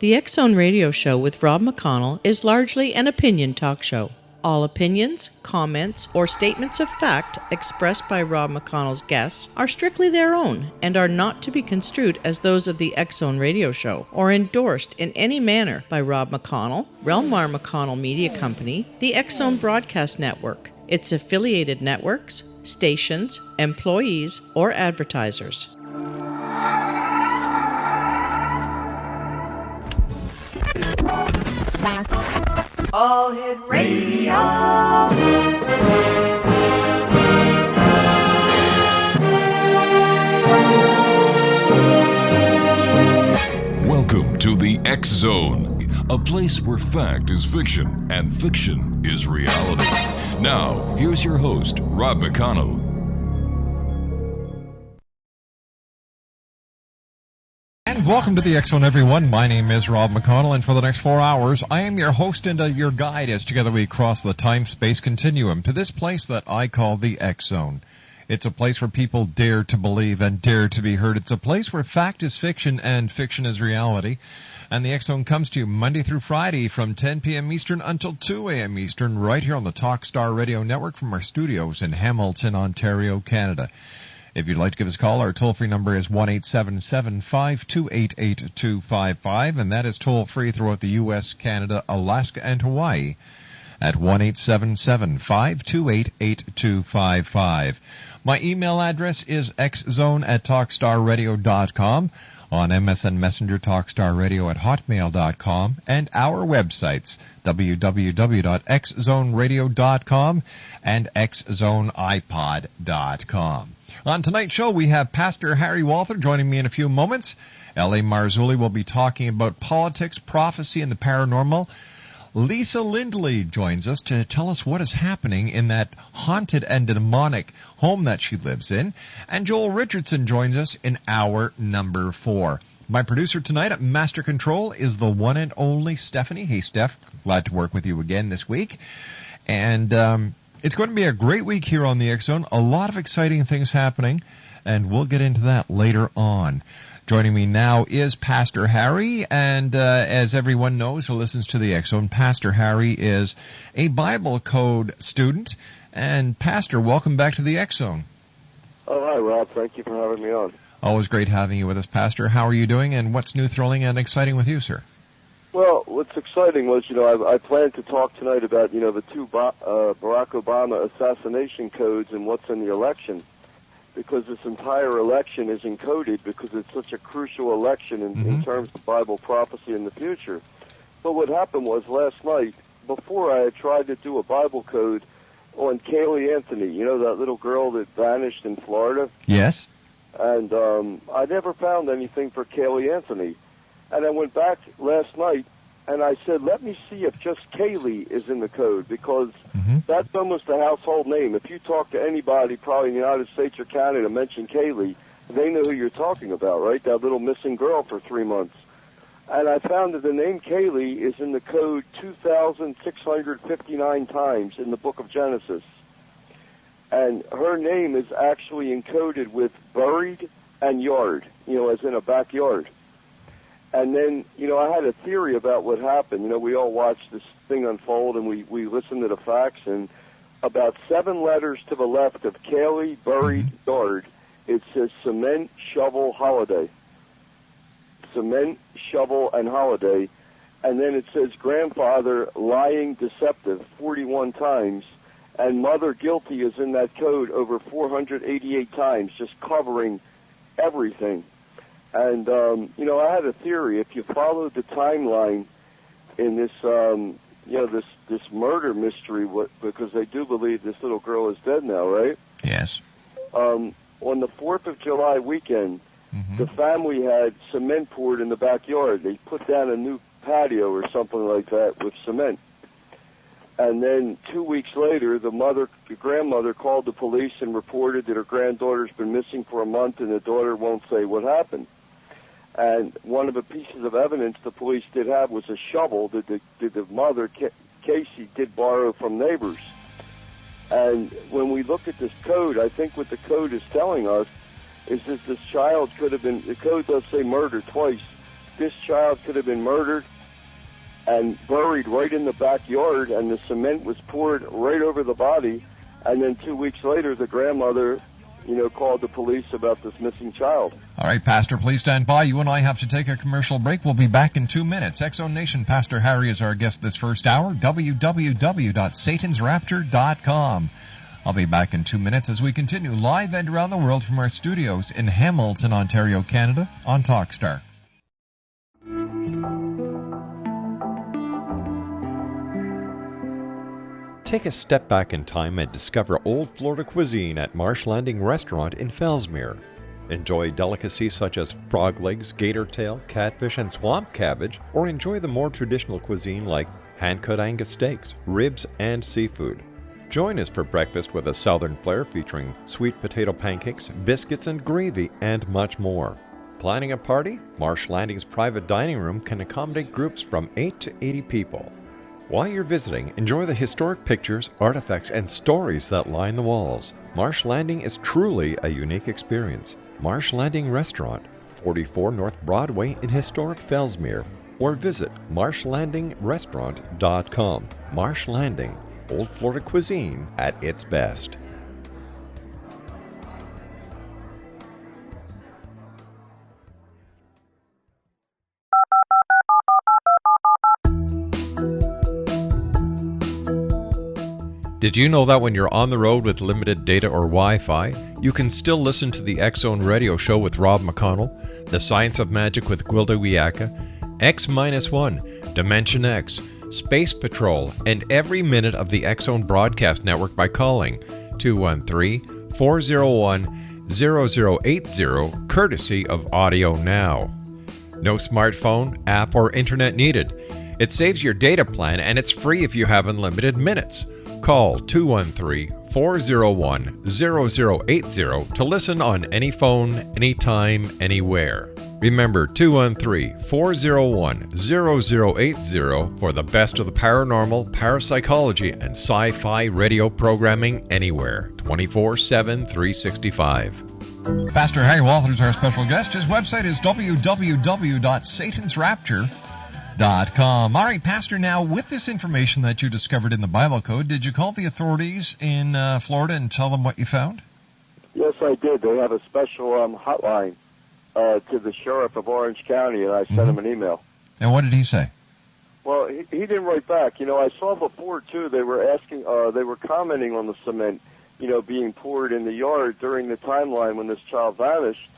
The X Zone Radio Show with Rob McConnell is largely an opinion talk show. All opinions, comments, or statements of fact expressed by Rob McConnell's guests are strictly their own and are not to be construed as those of the X Zone Radio Show or endorsed in any manner by Rob McConnell, Relmar McConnell Media Company, the X Zone Broadcast Network, its affiliated networks, stations, employees, or advertisers. All Hit Radio. Welcome to the X Zone, a place where fact is fiction and fiction is reality. Now, here's your host, Rob McConnell. And welcome to the X Zone, everyone. My name is Rob McConnell, and for the next 4 hours, I am your host and your guide as together we cross the time-space continuum to this place that I call the X Zone. It's a place where people dare to believe and dare to be heard. It's a place where fact is fiction and fiction is reality. And the X Zone comes to you Monday through Friday from 10 p.m. Eastern until 2 a.m. Eastern, right here on the Talkstar Radio Network from our studios in Hamilton, Ontario, Canada. If you'd like to give us a call, our toll-free number is 1-877-528-8255, and that is toll-free throughout the U.S., Canada, Alaska, and Hawaii at 1-877-528-8255. My email address is xzone@talkstarradio.com, on MSN Messenger, Talkstar Radio @hotmail.com, and our websites, www.xzoneradio.com and xzoneipod.com. On tonight's show, we have Pastor Harry Walther joining me in a few moments. L.A. Marzulli will be talking about politics, prophecy, and the paranormal. Lisa Lindley joins us to tell us what is happening in that haunted and demonic home that she lives in. And Joel Richardson joins us in hour number 4. My producer tonight at Master Control is the one and only Stephanie. Hey, Steph, glad to work with you again this week. And it's going to be a great week here on the X Zone. A lot of exciting things happening, and we'll get into that later on. Joining me now is Pastor Harry, and as everyone knows who listens to the X Zone, Pastor Harry is a Bible Code student. And Pastor, welcome back to the X Zone. Oh, hi, Rob. Thank you for having me on. Always great having you with us, Pastor. How are you doing, and what's new, thrilling, and exciting with you, sir? Well, what's exciting was, I planned to talk tonight about, the two Barack Obama assassination codes and what's in the election, because this entire election is encoded because it's such a crucial election in terms of Bible prophecy in the future. But what happened was last night, before I had tried to do a Bible code on Kaylee Anthony, that little girl that vanished in Florida? Yes. And I never found anything for Kaylee Anthony. And I went back last night, and I said, let me see if just Kaylee is in the code, because that's almost a household name. If you talk to anybody, probably in the United States or Canada, mention Kaylee, they know who you're talking about, right? That little missing girl for 3 months. And I found that the name Kaylee is in the code 2,659 times in the book of Genesis. And her name is actually encoded with buried and yard, as in a backyard. And then, I had a theory about what happened. We all watched this thing unfold, and we listened to the facts, and about 7 letters to the left of Kaylee, buried, yard, it says cement, shovel, holiday. Cement, shovel, and holiday. And then it says grandfather, lying, deceptive, 41 times. And mother, guilty, is in that code over 488 times, just covering everything. And, I had a theory. If you followed the timeline in this, this murder mystery, because they do believe this little girl is dead now, right? Yes. On the 4th of July weekend, the family had cement poured in the backyard. They put down a new patio or something like that with cement. And then 2 weeks later, the grandmother called the police and reported that her granddaughter's been missing for a month, and the daughter won't say what happened. And one of the pieces of evidence the police did have was a shovel that the mother, Casey, did borrow from neighbors. And when we look at this code, I think what the code is telling us is that this child could have been, the code does say murder twice, this child could have been murdered and buried right in the backyard, and the cement was poured right over the body, and then 2 weeks later, the grandmother, called the police about this missing child. All right, Pastor, please stand by. You and I have to take a commercial break. We'll be back in 2 minutes. X-Zone Nation, Pastor Harry is our guest this first hour. www.satansrapture.com. I'll be back in 2 minutes as we continue live and around the world from our studios in Hamilton, Ontario, Canada, on Talkstar. Take a step back in time and discover old Florida cuisine at Marsh Landing Restaurant in Fellsmere. Enjoy delicacies such as frog legs, gator tail, catfish, and swamp cabbage, or enjoy the more traditional cuisine like hand-cut Angus steaks, ribs, and seafood. Join us for breakfast with a southern flair featuring sweet potato pancakes, biscuits and gravy, and much more. Planning a party? Marsh Landing's private dining room can accommodate groups from 8 to 80 people. While you're visiting, enjoy the historic pictures, artifacts, and stories that line the walls. Marsh Landing is truly a unique experience. Marsh Landing Restaurant, 44 North Broadway in historic Fellsmere, or visit marshlandingrestaurant.com. Marsh Landing, old Florida cuisine at its best. Did you know that when you're on the road with limited data or Wi-Fi, you can still listen to the X-Zone Radio Show with Rob McConnell, The Science of Magic with Gwilda Wiyaka, X-1, Dimension X, Space Patrol, and every minute of the X-Zone broadcast network by calling 213-401-0080, courtesy of Audio Now. No smartphone, app, or internet needed. It saves your data plan and it's free if you have unlimited minutes. Call 213-401-0080 to listen on any phone, anytime, anywhere. Remember 213-401-0080 for the best of the paranormal, parapsychology, and sci-fi radio programming anywhere, 24/7, 365. Pastor Harry Walther is our special guest. His website is www.satansrapture.com. All right, Pastor, now with this information that you discovered in the Bible Code, did you call the authorities in Florida and tell them what you found? Yes, I did. They have a special hotline to the sheriff of Orange County, and I sent him an email. And what did he say? Well, he didn't write back. I saw before, too, they were asking, they were commenting on the cement, being poured in the yard during the timeline when this child vanished.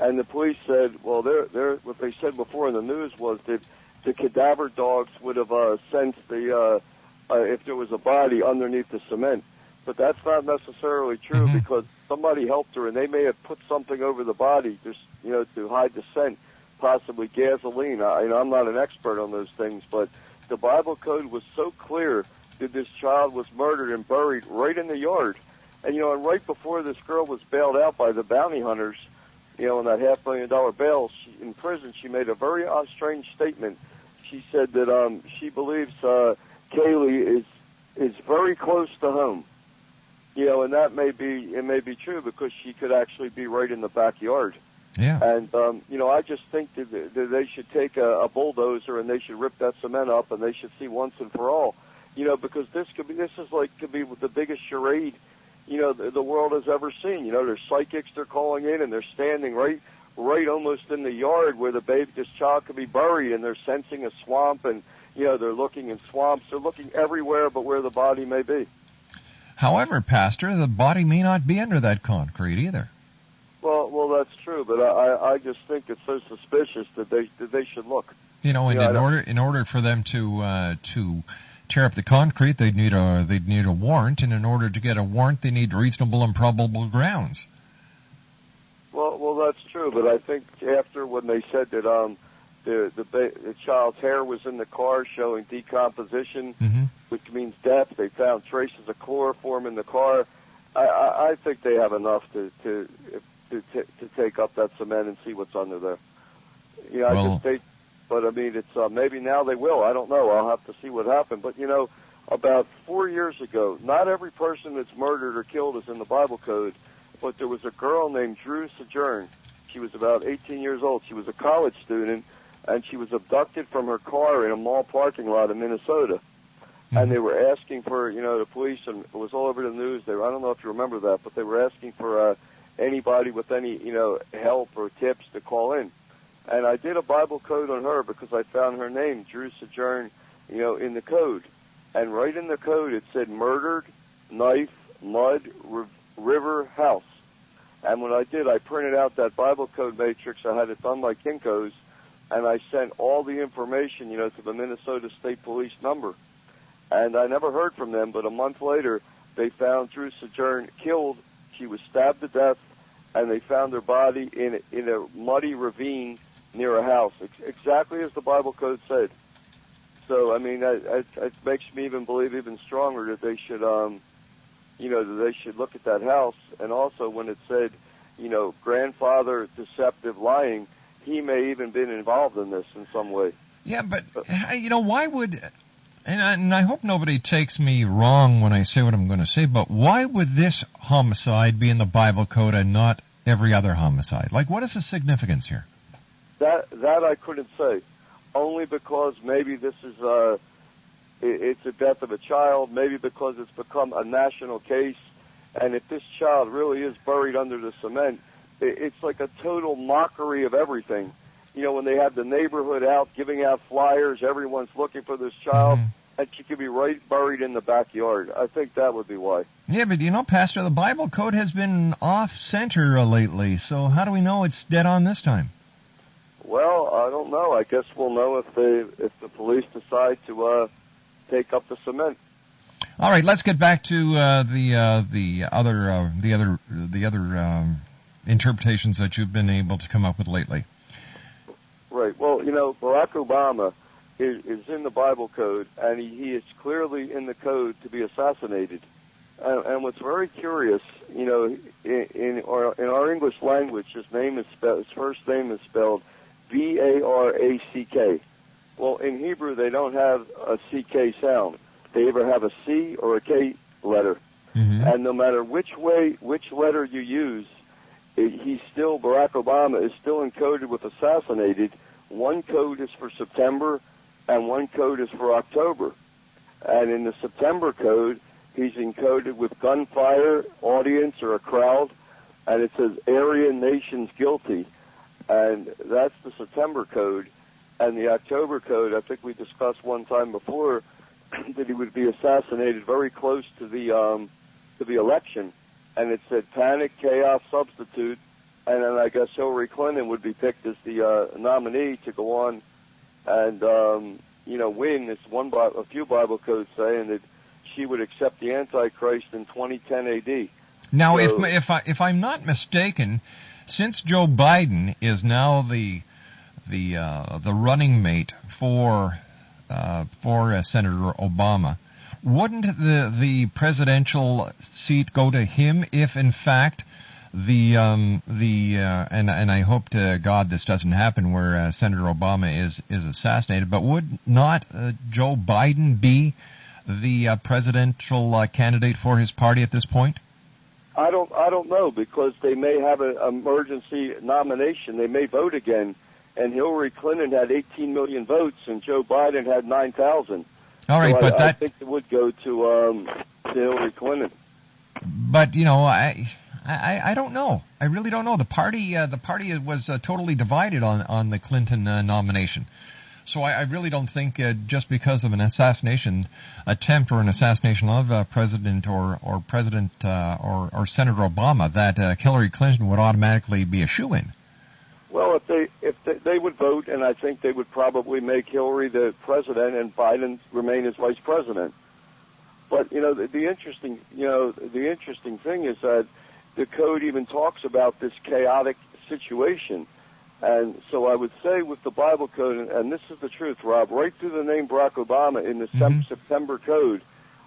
And the police said, well, what they said before in the news was that the cadaver dogs would have sensed if there was a body underneath the cement. But that's not necessarily true because somebody helped her, and they may have put something over the body just, to hide the scent, possibly gasoline. I'm not an expert on those things, but the Bible Code was so clear that this child was murdered and buried right in the yard. And, and right before this girl was bailed out by the bounty hunters, on that $500,000 bail in prison, she made a very strange statement. She said that she believes Kaylee is very close to home, and that may be true because she could actually be right in the backyard. Yeah. And I just think that they should take a bulldozer and they should rip that cement up and they should see once and for all, because this could be the biggest charade, the world has ever seen. There's psychics they're calling in and they're standing right almost in the yard where this child could be buried, and they're sensing a swamp, and they're looking in swamps, they're looking everywhere but where the body may be. However, Pastor, the body may not be under that concrete either. Well, that's true, but I just think it's so suspicious that they should look. In order for them to tear up the concrete, they'd need a warrant, and in order to get a warrant, they need reasonable and probable grounds. Well, that's true, but I think after when they said that the child's hair was in the car showing decomposition, which means death, they found traces of chloroform in the car. I think they have enough to take up that cement and see what's under there. But I mean, it's maybe now they will. I don't know. I'll have to see what happened. But about 4 years ago, not every person that's murdered or killed is in the Bible Code. But there was a girl named Drew Sojourn. She was about 18 years old. She was a college student, and she was abducted from her car in a mall parking lot in Minnesota. And they were asking for, the police, and it was all over the news. I don't know if you remember that, but they were asking for anybody with any, help or tips to call in. And I did a Bible code on her because I found her name, Drew Sojourn, in the code. And right in the code it said murdered, knife, mud, river, house. And what I did, I printed out that Bible code matrix. I had it done by Kinko's, and I sent all the information, to the Minnesota State Police number. And I never heard from them, but a month later, they found Drew Sojourn killed. She was stabbed to death, and they found her body in a muddy ravine near a house, exactly as the Bible code said. So, I mean, it makes me even believe even stronger that they should, that they should look at that house. And also when it said, grandfather deceptive lying, he may even been involved in this in some way. Yeah, but, why would... And I hope nobody takes me wrong when I say what I'm going to say, but why would this homicide be in the Bible code and not every other homicide? Like, what is the significance here? That I couldn't say. Only because maybe this is it's a death of a child, maybe because it's become a national case, and if this child really is buried under the cement, it's like a total mockery of everything. When they have the neighborhood out giving out flyers, everyone's looking for this child, and she could be right buried in the backyard. I think that would be why. Yeah, but Pastor, the Bible code has been off-center lately, so how do we know it's dead on this time? Well, I don't know. I guess we'll know if the police decide to take up the cement. All right, let's get back to the other interpretations that you've been able to come up with lately. Right. Well, Barack Obama is in the Bible code, and he is clearly in the code to be assassinated. And what's very curious, in our English language, his first name is spelled Barack. Well, in Hebrew, they don't have a CK sound. They either have a C or a K letter. And no matter which letter you use, Barack Obama is still encoded with assassinated. One code is for September, and one code is for October. And in the September code, he's encoded with gunfire, audience, or a crowd, and it says Aryan nations guilty. And that's the September code. And the October code, I think we discussed one time before, that he would be assassinated very close to the election. And it said panic, chaos, substitute, and then I guess Hillary Clinton would be picked as the nominee to go on and, win. It's a few Bible codes saying that she would accept the Antichrist in 2010 AD. Now, so, if I'm not mistaken, since Joe Biden is now the running mate for Senator Obama, wouldn't the presidential seat go to him if, in fact, and I hope to God this doesn't happen where Senator Obama is assassinated, but would not Joe Biden be the presidential candidate for his party at this point? I don't know, because they may have an emergency nomination. They may vote again, and Hillary Clinton had 18 million votes, and Joe Biden had 9,000. All right, so I think it would go to Hillary Clinton. But I don't know. I really don't know. The party was totally divided on the Clinton nomination. So I really don't think just because of an assassination attempt or an assassination of President or Senator Obama that Hillary Clinton would automatically be a shoo-in. Well, if they would vote, and I think they would probably make Hillary the president and Biden remain as vice president. But the interesting thing is that the code even talks about this chaotic situation. And so I would say with the Bible code, and this is the truth, Rob, right through the name Barack Obama in the September code,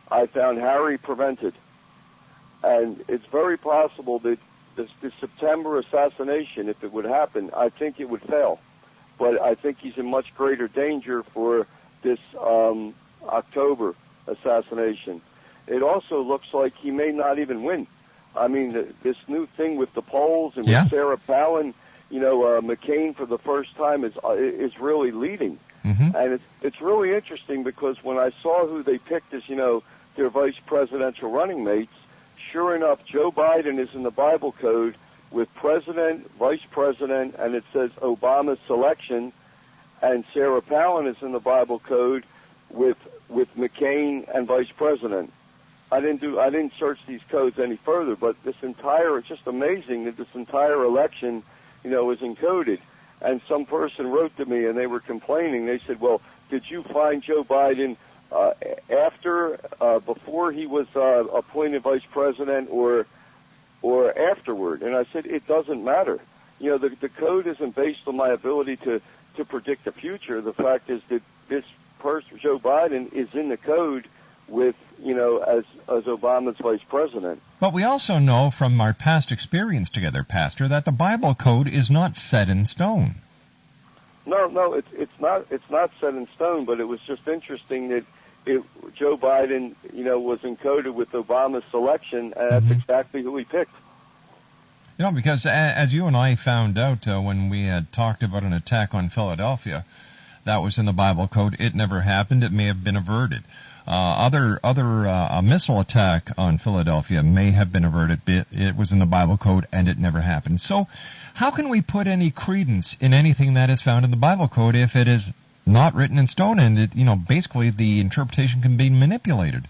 I found Harry prevented. And it's very possible that the September assassination, if it would happen, I think it would fail. But I think he's in much greater danger for this October assassination. It also looks like he may not even win. I mean, this new thing with the polls and with Sarah Palin, McCain for the first time is really leading. Mm-hmm. And it's really interesting because when I saw who they picked as, their vice presidential running mates, sure enough, Joe Biden is in the Bible code with president, vice president, and it says Obama's selection, and Sarah Palin is in the Bible code with McCain and vice president. I didn't search these codes any further, but it's just amazing that this entire election, is encoded. And some person wrote to me, and they were complaining. They said, well, did you find Joe Biden before he was appointed vice president or afterward? And I said, it doesn't matter. The code isn't based on my ability to predict the future. The fact is that this person, Joe Biden, is in the code with, as Obama's vice president. But we also know from our past experience together, Pastor, that the Bible code is not set in stone. No, it's not set in stone, but it was just interesting that Joe Biden, was encoded with Obama's selection, and that's exactly who he picked. Because as you and I found out when we had talked about an attack on Philadelphia, that was in the Bible code. It never happened. It may have been averted. A missile attack on Philadelphia may have been averted. It was in the Bible code, and it never happened. So how can we put any credence in anything that is found in the Bible code if it is not written in stone and it, basically the interpretation can be manipulated?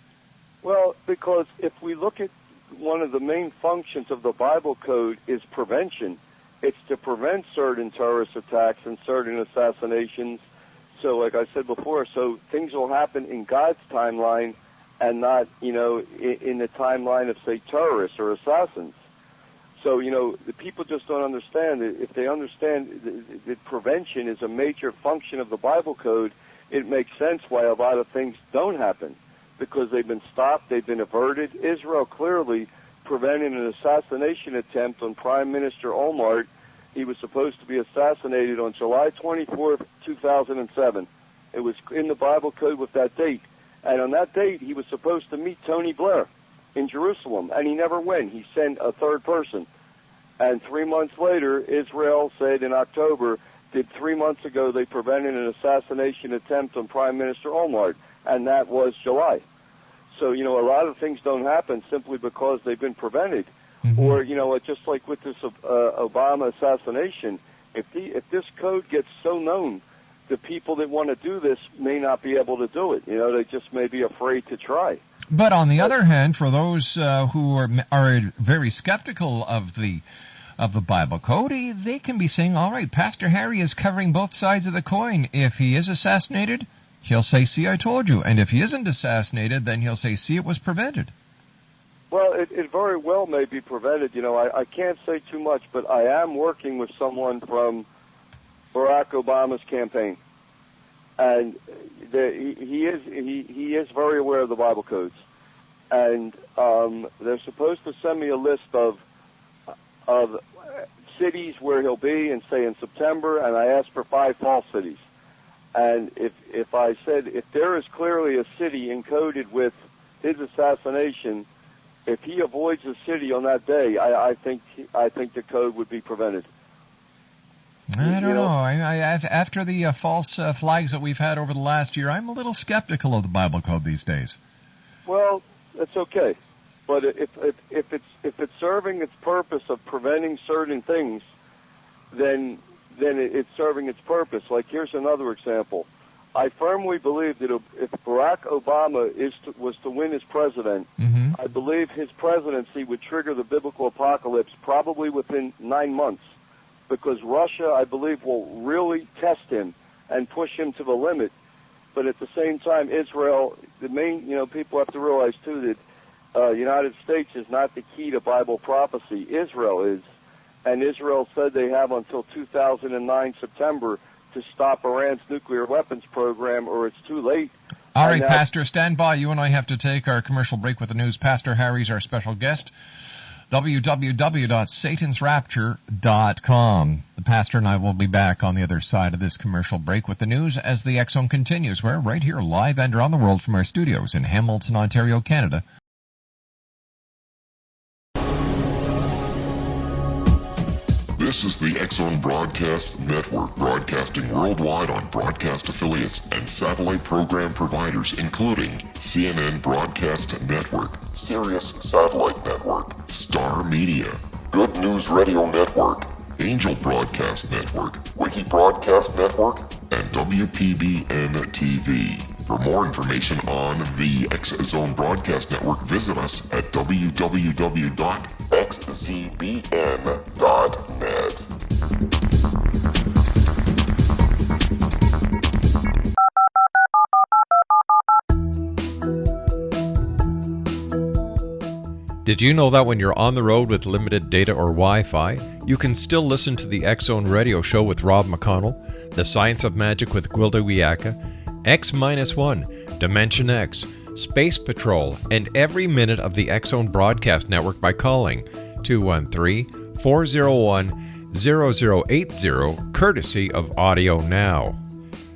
Well, because if we look at one of the main functions of the Bible code is prevention. It's to prevent certain terrorist attacks and certain assassinations. So, like I said before, so things will happen in God's timeline and not, in the timeline of, say, terrorists or assassins. So, the people just don't understand it. If they understand that prevention is a major function of the Bible code, it makes sense why a lot of things don't happen, because they've been stopped, they've been averted. Israel clearly prevented an assassination attempt on Prime Minister Omar. He was supposed to be assassinated on July 24th, 2007. It was in the Bible code with that date. And on that date, he was supposed to meet Tony Blair in Jerusalem, and he never went. He sent a third person. And 3 months later, Israel said in October that 3 months ago they prevented an assassination attempt on Prime Minister Omar, and that was July. So, a lot of things don't happen simply because they've been prevented. Mm-hmm. Or, just like with this Obama assassination, if this code gets so known, the people that want to do this may not be able to do it. They just may be afraid to try. But on the other hand, for those who are very skeptical of the Bible code, they can be saying, all right, Pastor Harry is covering both sides of the coin. If he is assassinated, he'll say, see, I told you. And if he isn't assassinated, then he'll say, see, it was prevented. Well, it very well may be prevented. I can't say too much, but I am working with someone from Barack Obama's campaign. And he is very aware of the Bible codes. And they're supposed to send me a list of cities where he'll be, and say in September, and I asked for 5 false cities. And if I said, if there is clearly a city encoded with his assassination, if he avoids the city on that day, I think the code would be prevented. I don't know. After the false flags that we've had over the last year, I'm a little skeptical of the Bible code these days. Well, that's okay, but if it's serving its purpose of preventing certain things, then it's serving its purpose. Like, here's another example. I firmly believe that if Barack Obama was to win as president, mm-hmm. I believe his presidency would trigger the biblical apocalypse probably within 9 months, because Russia, I believe, will really test him and push him to the limit. But at the same time, Israel, the main, people have to realize too that the United States is not the key to Bible prophecy. Israel is. And Israel said they have until 2009 September to stop Iran's nuclear weapons program, or it's too late. All right, Pastor, stand by. You and I have to take our commercial break with the news. Pastor Harry's our special guest. www.satansrapture.com. The pastor and I will be back on the other side of this commercial break with the news as the X Zone continues. We're right here live and around the world from our studios in Hamilton, Ontario, Canada. This is the X-Zone Broadcast Network, broadcasting worldwide on broadcast affiliates and satellite program providers, including CNN Broadcast Network, Sirius Satellite Network, Star Media, Good News Radio Network, Angel Broadcast Network, Wiki Broadcast Network, and WPBN TV. For more information on the X-Zone Broadcast Network, visit us at www.xzbn.net. Did you know that when you're on the road with limited data or Wi-Fi, you can still listen to the X-Zone Radio Show with Rob McConnell, The Science of Magic with Gwilda Wiyaka, X-1, Dimension X, Space Patrol, and every minute of the X-Zone Broadcast Network by calling 213-401-0080, courtesy of Audio Now.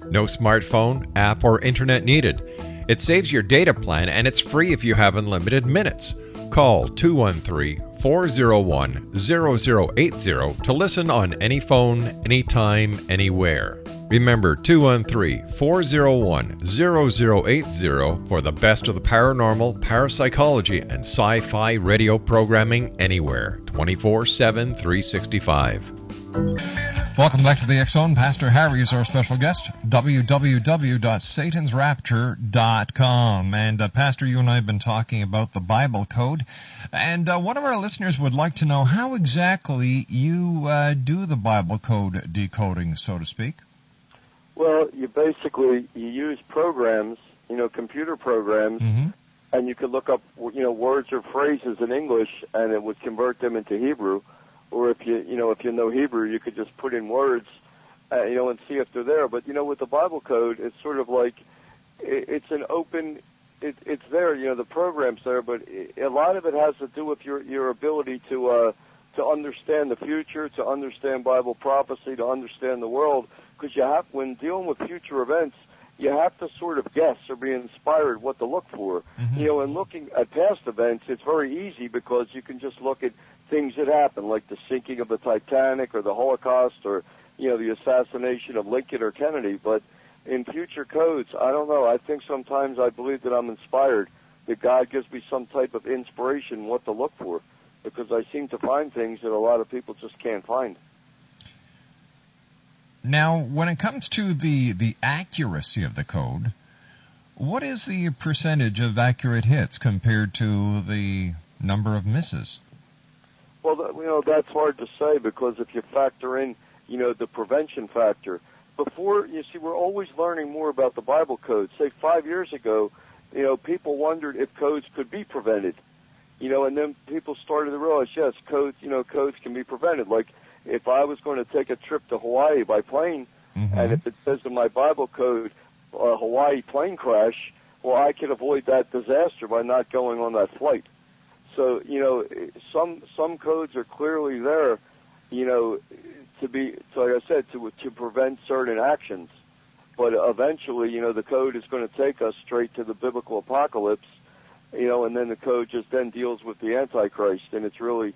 No smartphone, app, or internet needed. It saves your data plan, and it's free if you have unlimited minutes. Call 213-401-0080 to listen on any phone, anytime, anywhere. Remember, 213-401-0080 for the best of the paranormal, parapsychology, and sci-fi radio programming anywhere, 24/7, 365. Welcome back to the X-Zone. Pastor Harry is our special guest, www.satansrapture.com. And Pastor, you and I have been talking about the Bible Code. And one of our listeners would like to know how exactly you do the Bible Code decoding, so to speak. Well, you use programs, computer programs, and you could look up, words or phrases in English, and it would convert them into Hebrew. Or if you know Hebrew, you could just put in words, and see if they're there. But with the Bible Code, it's sort of like it's an open. It's there, the program's there, but a lot of it has to do with your ability to understand the future, to understand Bible prophecy, to understand the world. Because when dealing with future events, you have to sort of guess or be inspired what to look for. And looking at past events, it's very easy because you can just look at things that happen, like the sinking of the Titanic or the Holocaust or, the assassination of Lincoln or Kennedy. But in future codes, I don't know. I think sometimes I believe that I'm inspired, that God gives me some type of inspiration what to look for, because I seem to find things that a lot of people just can't find. Now, when it comes to the accuracy of the code, what is the percentage of accurate hits compared to the number of misses? Well, that's hard to say, because if you factor in, the prevention factor. Before, we're always learning more about the Bible code. Say 5 years ago, people wondered if codes could be prevented. And then people started to realize, yes, codes can be prevented. Like, if I was going to take a trip to Hawaii by plane, and if it says in my Bible code, Hawaii plane crash, well, I could avoid that disaster by not going on that flight. So, some codes are clearly there, like I said, to prevent certain actions. But eventually, the code is going to take us straight to the biblical apocalypse, and then the code just then deals with the Antichrist, and it's really,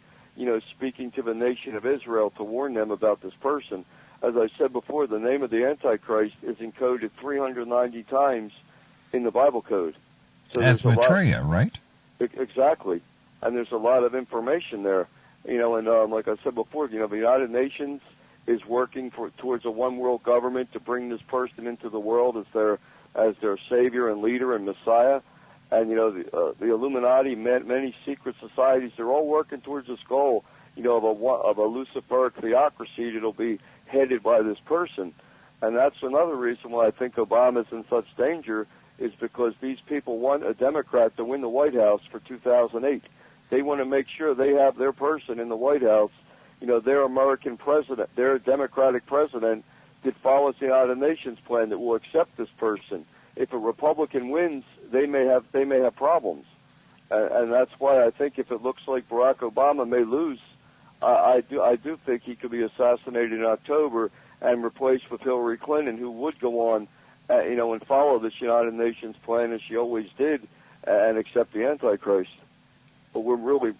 speaking to the nation of Israel to warn them about this person. As I said before, the name of the Antichrist is encoded 390 times in the Bible code. So as Maitreya, right? Exactly. And there's a lot of information there. And like I said before, the United Nations is working towards a one-world government to bring this person into the world as their savior and leader and Messiah. And, the Illuminati, many secret societies, they're all working towards this goal, of a Luciferic theocracy that'll be headed by this person. And that's another reason why I think Obama's in such danger, is because these people want a Democrat to win the White House for 2008. They want to make sure they have their person in the White House, their American president, their Democratic president that follows the United Nations plan, that will accept this person. If a Republican wins, they may have problems. And that's why I think if it looks like Barack Obama may lose, I do think he could be assassinated in October and replaced with Hillary Clinton, who would go on, and follow this United Nations plan as she always did, and accept the Antichrist. But we're really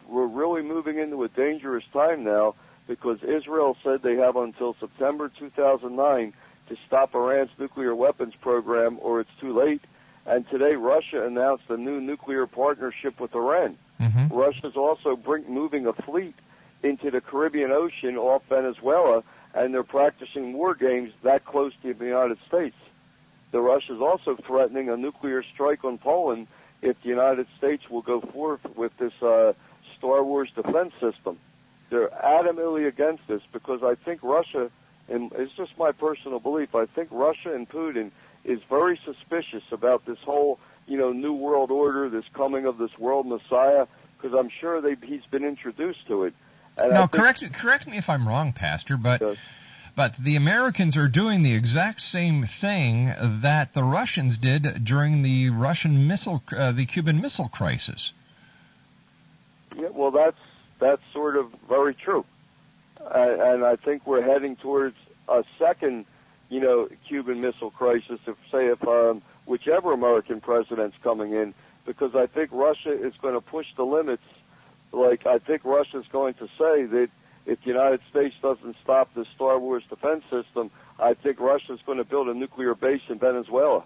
moving into a dangerous time now, because Israel said they have until September 2009 to stop Iran's nuclear weapons program, or it's too late. And today, Russia announced a new nuclear partnership with Iran. Mm-hmm. Russia's also moving a fleet into the Caribbean Ocean off Venezuela, and they're practicing war games that close to the United States. The Russia's also threatening a nuclear strike on Poland if the United States will go forth with this Star Wars defense system. They're adamantly against this because I think Russia, and it's just my personal belief, I think Russia and Putin is very suspicious about this whole, new world order, this coming of this world messiah, because I'm sure he's been introduced to it. And now, correct me if I'm wrong, Pastor, but the Americans are doing the exact same thing that the Russians did during the the Cuban Missile Crisis. Yeah, well, that's sort of very true, and I think we're heading towards a second, Cuban Missile Crisis. If whichever American president's coming in, because I think Russia is going to push the limits. Like, I think Russia's going to say that if the United States doesn't stop the Star Wars defense system, I think Russia's going to build a nuclear base in Venezuela,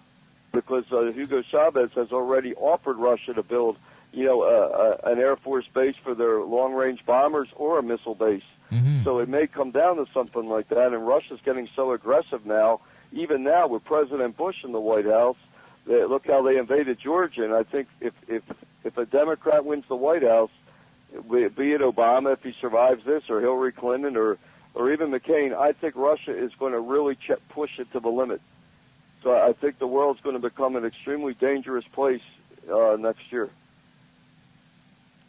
because Hugo Chavez has already offered Russia to build, an Air Force base for their long-range bombers or a missile base. Mm-hmm. So it may come down to something like that, and Russia's getting so aggressive now, even now with President Bush in the White House. Look how they invaded Georgia, and I think if a Democrat wins the White House, be it Obama if he survives this, or Hillary Clinton, or even McCain, I think Russia is going to really push it to the limit. So I think the world's going to become an extremely dangerous place next year.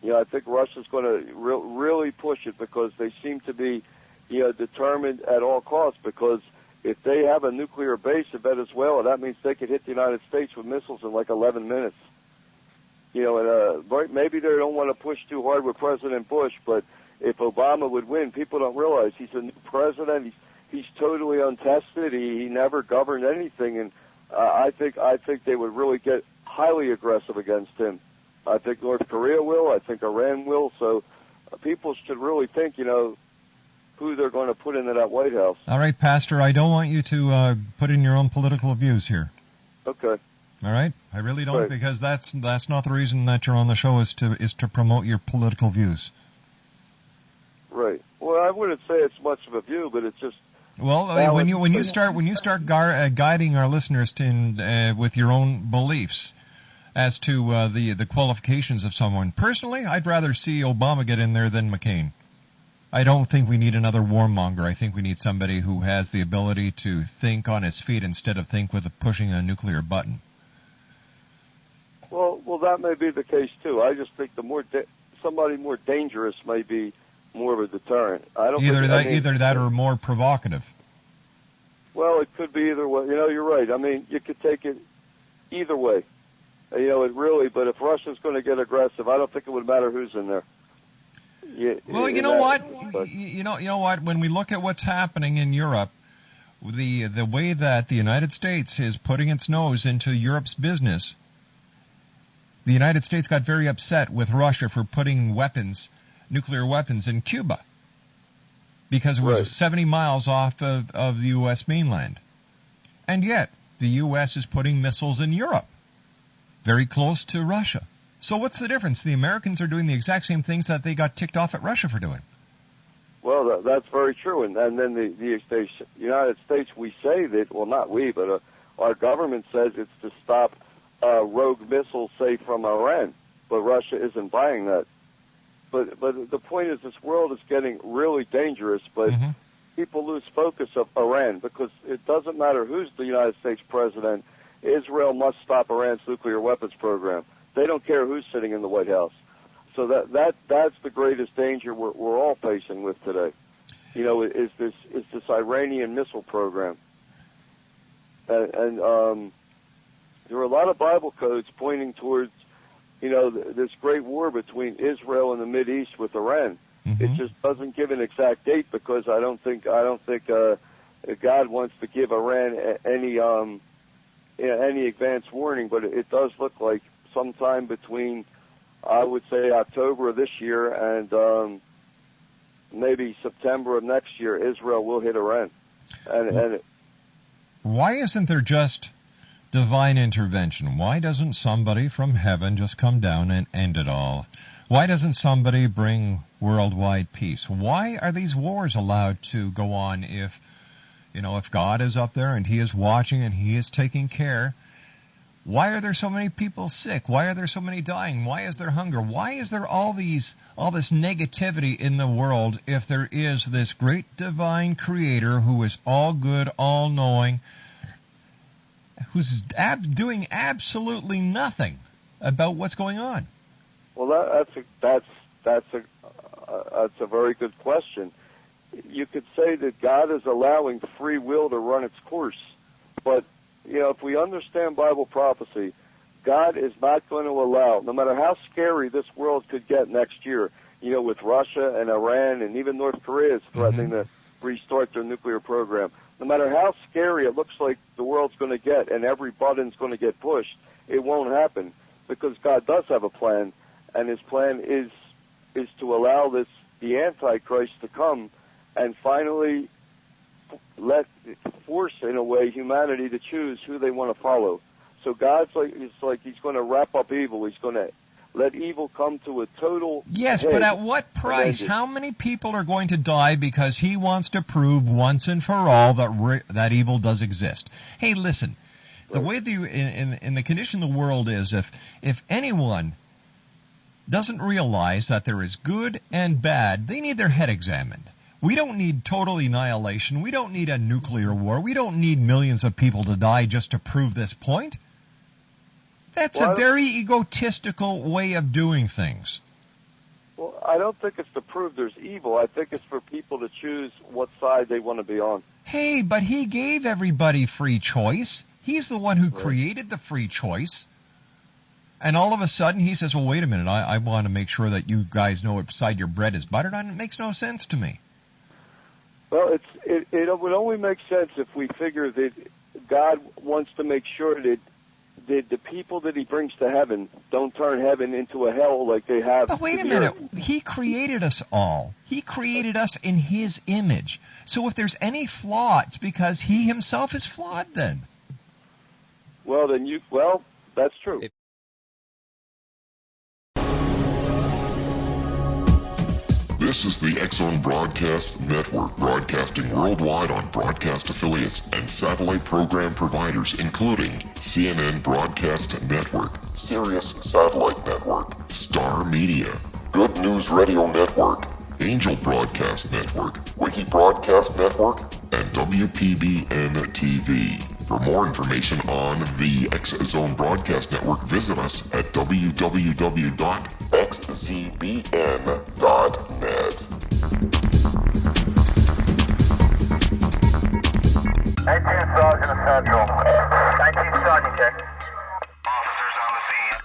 I think Russia's going to really push it, because they seem to be, determined at all costs, because if they have a nuclear base in Venezuela, that means they could hit the United States with missiles in like 11 minutes. Maybe they don't want to push too hard with President Bush, but if Obama would win, people don't realize he's a new president. He's totally untested. He never governed anything, and I think they would really get highly aggressive against him. I think North Korea will. I think Iran will. So people should really think, who they're going to put into that White House. All right, Pastor, I don't want you to put in your own political views here. Okay. All right? I really don't, right. because that's not the reason that you're on the show, is to promote your political views. Right. Well, I wouldn't say it's much of a view, but it's just. Well, when you start guiding our listeners with your own beliefs as to the qualifications of someone, personally, I'd rather see Obama get in there than McCain. I don't think we need another warmonger. I think we need somebody who has the ability to think on his feet instead of think with pushing a nuclear button. Well, that may be the case too. I just think somebody more dangerous may be more of a deterrent. I don't either that or more provocative. Well, it could be either way. You're right. I mean, you could take it either way. It really. But if Russia's going to get aggressive, I don't think it would matter who's in there. Well, you know what? You know what? When we look at what's happening in Europe, the way that the United States is putting its nose into Europe's business, the United States got very upset with Russia for putting nuclear weapons in Cuba, because it was right. 70 miles off of the U.S. mainland. And yet, the U.S. is putting missiles in Europe, very close to Russia. So what's the difference? The Americans are doing the exact same things that they got ticked off at Russia for doing. Well, that's very true. And then the United States, we say that, well, not we, but our government says it's to stop rogue missiles, say, from Iran. But Russia isn't buying that. But the point is, this world is getting really dangerous, but people lose focus of Iran, because it doesn't matter who's the United States president. Israel must stop Iran's nuclear weapons program. They don't care who's sitting in the White House. So that's the greatest danger we're all facing with today. Is this Iranian missile program. And there are a lot of Bible codes pointing towards, this great war between Israel and the Mideast with Iran. Mm-hmm. It just doesn't give an exact date, because I don't think God wants to give Iran any advance warning, but it does look like sometime between, I would say, October of this year and maybe September of next year, Israel will hit Iran. And why isn't there just divine intervention? Why doesn't somebody from heaven just come down and end it all? Why doesn't somebody bring worldwide peace? Why are these wars allowed to go on if God is up there and he is watching and he is taking care? Why are there so many people sick? Why are there so many dying? Why is there hunger? Why is there all this negativity in the world if there is this great divine creator who is all good, all knowing, who's doing absolutely nothing about what's going on? Well, that's a very good question. You could say that God is allowing free will to run its course, but if we understand Bible prophecy, God is not going to allow, no matter how scary this world could get next year, with Russia and Iran and even North Korea is threatening to restart their nuclear program. No matter how scary it looks like the world's going to get and every button's going to get pushed, it won't happen because God does have a plan, and his plan is to allow the Antichrist to come and finally force, in a way, humanity to choose who they want to follow. So God's like he's going to wrap up evil. He's going to let evil come to a total Yes, head but at what price? How many people are going to die because he wants to prove once and for all that evil does exist? Hey, listen, the way in the condition of the world is, if anyone doesn't realize that there is good and bad, they need their head examined. We don't need total annihilation. We don't need a nuclear war. We don't need millions of people to die just to prove this point. That's a very egotistical way of doing things. Well, I don't think it's to prove there's evil. I think it's for people to choose what side they want to be on. Hey, but he gave everybody free choice. He's the one who created the free choice. And all of a sudden he says, well, wait a minute, I want to make sure that you guys know which side your bread is buttered on. It makes no sense to me. Well, it would only make sense if we figure that God wants to make sure that the people that he brings to heaven don't turn heaven into a hell like they have. But wait a minute. He created us all. He created us in his image. So if there's any flaw, it's because he himself is flawed then. Well, that's true. This is the X-Zone Broadcast Network, broadcasting worldwide on broadcast affiliates and satellite program providers, including CNN Broadcast Network, Sirius Satellite Network, Star Media, Good News Radio Network, Angel Broadcast Network, Wiki Broadcast Network, and WPBN TV. For more information on the X-Zone Broadcast Network, visit us at www.xzbn.net. 19 Sergeant Central. 19 Sergeant, check. Officers on the scene.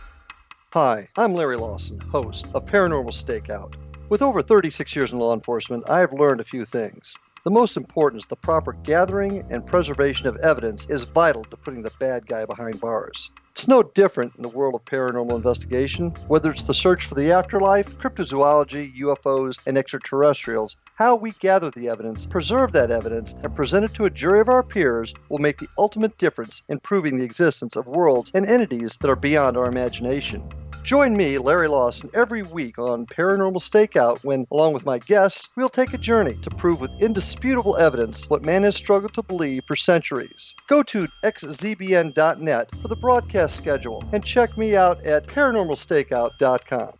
Hi, I'm Larry Lawson, host of Paranormal Stakeout. With over 36 years in law enforcement, I have learned a few things. The most important is the proper gathering and preservation of evidence is vital to putting the bad guy behind bars. It's no different in the world of paranormal investigation. Whether it's the search for the afterlife, cryptozoology, UFOs, and extraterrestrials, how we gather the evidence, preserve that evidence, and present it to a jury of our peers will make the ultimate difference in proving the existence of worlds and entities that are beyond our imagination. Join me, Larry Lawson, every week on Paranormal Stakeout when, along with my guests, we'll take a journey to prove with indisputable evidence what man has struggled to believe for centuries. Go to xzbn.net for the broadcast schedule and check me out at paranormalstakeout.com.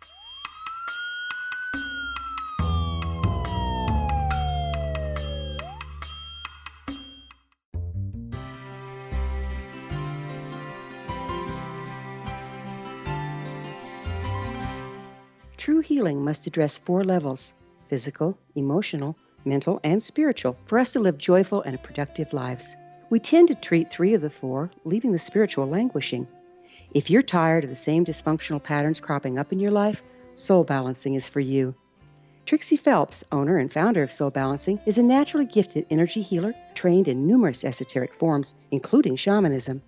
True healing must address 4 levels: physical, emotional, mental, and spiritual, for us to live joyful and productive lives. We tend to treat 3 of the 4, leaving the spiritual languishing. If you're tired of the same dysfunctional patterns cropping up in your life, Soul Balancing is for you. Trixie Phelps, owner and founder of Soul Balancing, is a naturally gifted energy healer trained in numerous esoteric forms, including shamanism.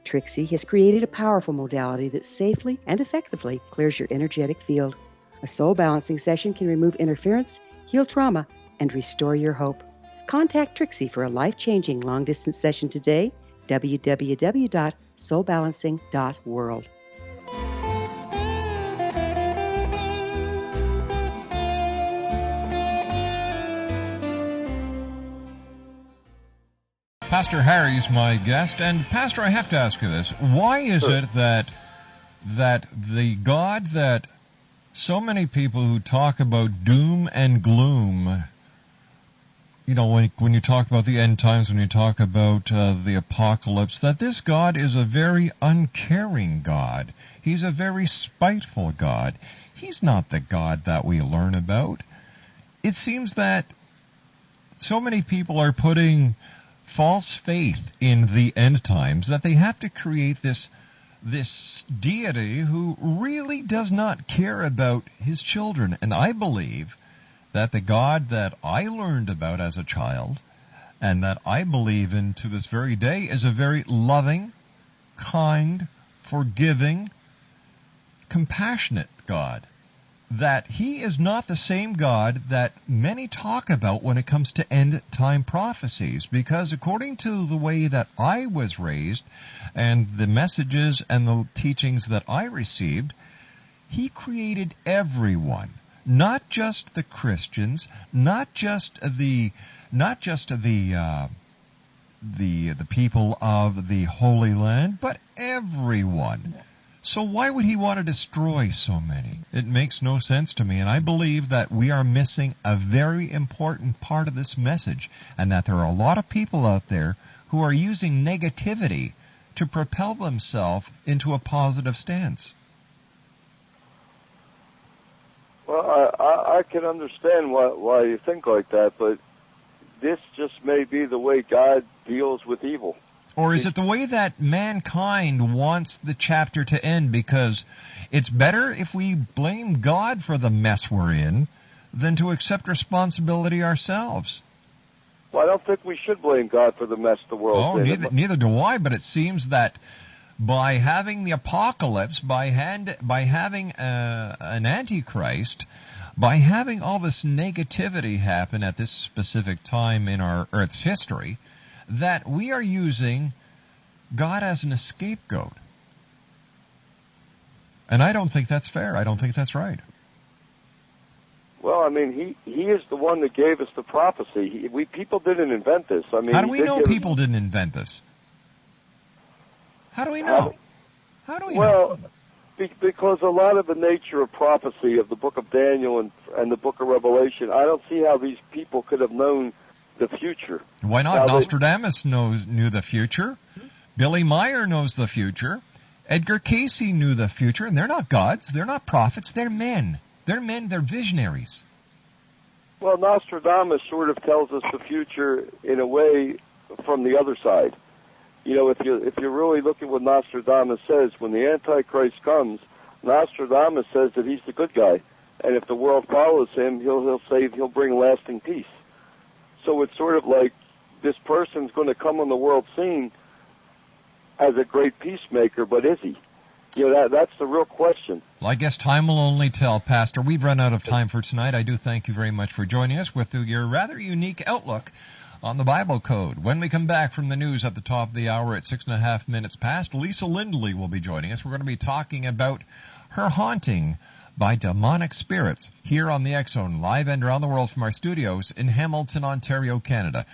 Trixie has created a powerful modality that safely and effectively clears your energetic field. A soul balancing session can remove interference, heal trauma, and restore your hope. Contact Trixie for a life-changing long-distance session today, www.soulbalancing.world. Pastor Harry's my guest, and Pastor, I have to ask you this. Why is it that the God that so many people who talk about doom and gloom, you know, when you talk about the end times, when you talk about the apocalypse, that this God is a very uncaring God. He's a very spiteful God. He's not the God that we learn about. It seems that so many people are putting false faith in the end times that they have to create this deity who really does not care about his children. And I believe that the God that I learned about as a child and that I believe in to this very day is a very loving, kind, forgiving, compassionate God. That he is not the same God that many talk about when it comes to end-time prophecies, because according to the way that I was raised and the messages and the teachings that I received, he created everyone, not just the Christians, not just the people of the Holy Land, but everyone. So why would he want to destroy so many? It makes no sense to me, and I believe that we are missing a very important part of this message, and that there are a lot of people out there who are using negativity to propel themselves into a positive stance. Well, I can understand why you think like that, but this just may be the way God deals with evil. Or is it the way that mankind wants the chapter to end? Because it's better if we blame God for the mess we're in than to accept responsibility ourselves. Well, I don't think we should blame God for the mess the world's in. Neither do I, but it seems that by having the apocalypse, by having an antichrist, by having all this negativity happen at this specific time in our Earth's history, that we are using God as an scapegoat. And I don't think that's fair. I don't think that's right. Well, I mean, he is the one that gave us the prophecy. People didn't invent this. I mean, how do we know people didn't invent this? How do we know? How do we know? Well, because a lot of the nature of prophecy of the book of Daniel and the book of Revelation, I don't see how these people could have known the future. Why not? Nostradamus knew the future. Billy Meyer knows the future. Edgar Casey knew the future, and they're not gods. They're not prophets. They're men. They're men. They're visionaries. Well, Nostradamus sort of tells us the future in a way from the other side. You know, if you really look at what Nostradamus says, when the Antichrist comes, Nostradamus says that he's the good guy, and if the world follows him, he'll bring lasting peace. So it's sort of like this person's going to come on the world scene as a great peacemaker, but is he? You know, that's the real question. Well, I guess time will only tell, Pastor. We've run out of time for tonight. I do thank you very much for joining us with your rather unique outlook on the Bible Code. When we come back from the news at the top of the hour at 6.5 minutes past, Lisa Lindley will be joining us. We're going to be talking about her haunting by demonic spirits here on the X Zone, live and around the world from our studios in Hamilton, Ontario, Canada.